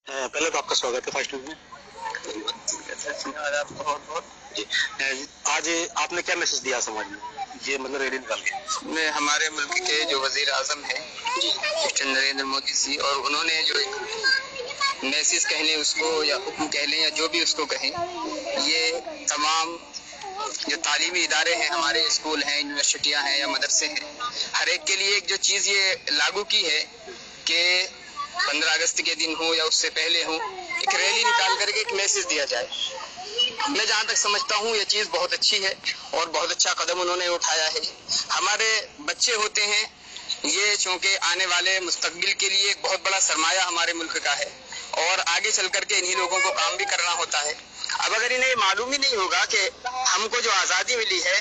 पहले तो आपका स्वागत है फर्स्ट वीक में। बहुत जी, आज आपने क्या मैसेज दिया समाज में, ये मतलब रैली निकाल के? में हमारे मुल्क के जो वजीर आजम हैं मिस्टर नरेंद्र मोदी जी, और उन्होंने जो एक मैसेज कह लें उसको या हुक्म कह लें या जो भी उसको कहें, ये तमाम जो तालीमी इदारे हैं, हमारे स्कूल हैं, यूनिवर्सिटियां हैं या मदरसे हैं, हर एक के लिए एक जो चीज़ ये लागू की है कि 15 अगस्त के दिन हो या उससे पहले हो, एक रैली निकाल करके एक मैसेज दिया जाए। मैं जहाँ तक समझता हूँ ये चीज़ बहुत अच्छी है और बहुत अच्छा कदम उन्होंने उठाया है। हमारे बच्चे होते हैं, ये चूँकि आने वाले मुस्तकबिल के लिए एक बहुत बड़ा सरमाया हमारे मुल्क का है और आगे चल करके इन्हीं लोगों को काम भी करना होता है। अब अगर इन्हें मालूम ही नहीं होगा कि हमको जो आज़ादी मिली है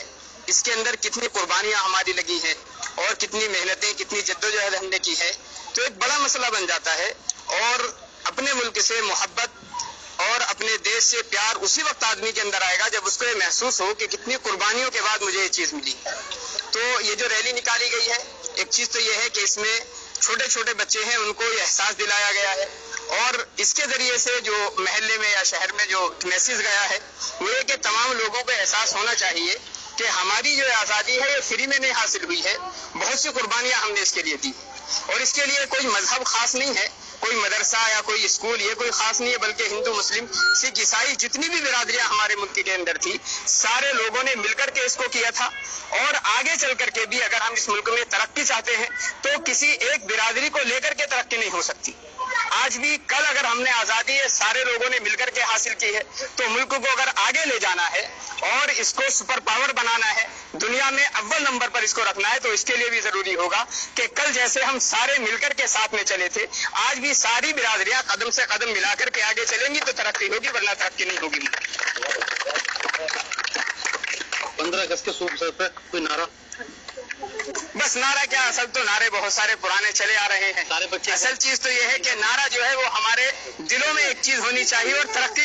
इसके अंदर कितनी कुर्बानियाँ हमारी लगी हैं और कितनी मेहनतें, कितनी जद्दोजहद हमने की है, तो एक बड़ा मसला बन जाता है। और अपने मुल्क से मोहब्बत और अपने देश से प्यार उसी वक्त आदमी के अंदर आएगा जब उसको ये महसूस हो कि कितनी कुर्बानियों के बाद मुझे ये चीज़ मिली। तो ये जो रैली निकाली गई है, एक चीज़ तो ये है कि इसमें छोटे छोटे बच्चे हैं, उनको ये एहसास दिलाया गया है और इसके ज़रिए से जो महल्ले में या शहर में जो मैसेज गया है वो ये कि तमाम लोगों को एहसास होना चाहिए कि हमारी जो आज़ादी है ये फ्री में नहीं हासिल हुई है, बहुत सी कुर्बानियाँ हमने इसके लिए दी और इसके लिए कोई मजहब खास नहीं है, कोई मदरसा या कोई स्कूल ये कोई खास नहीं है, बल्कि हिंदू, मुस्लिम, सिख, ईसाई जितनी भी बिरादरियां हमारे मुल्क के अंदर थी, सारे लोगों ने मिलकर के इसको किया था। और आगे चल करके भी अगर हम इस मुल्क में तरक्की चाहते हैं तो किसी एक बिरादरी को लेकर के तरक्की नहीं हो सकती। आज भी कल अगर हमने आज़ादी सारे लोगों ने मिलकर के हासिल की है तो मुल्क को अगर आगे ले जाना है और इसको सुपर पावर बनाना है, दुनिया में अव्वल नंबर पर इसको रखना है, तो इसके लिए भी जरूरी होगा कि कल जैसे हम सारे मिलकर के साथ में चले थे, आज भी सारी बिरादरियां कदम से कदम मिलाकर के आगे चलेंगी तो तरक्की होगी, वरना तरक्की नहीं होगी। 15 अगस्त के शुभ अवसर पर कोई नारा? बस नारा क्या, असल तो नारे बहुत सारे पुराने चले आ रहे हैं। सारे बच्चे, असल चीज तो ये है कि नारा जो है वो हमारे दिलों में एक चीज होनी चाहिए और तरक्की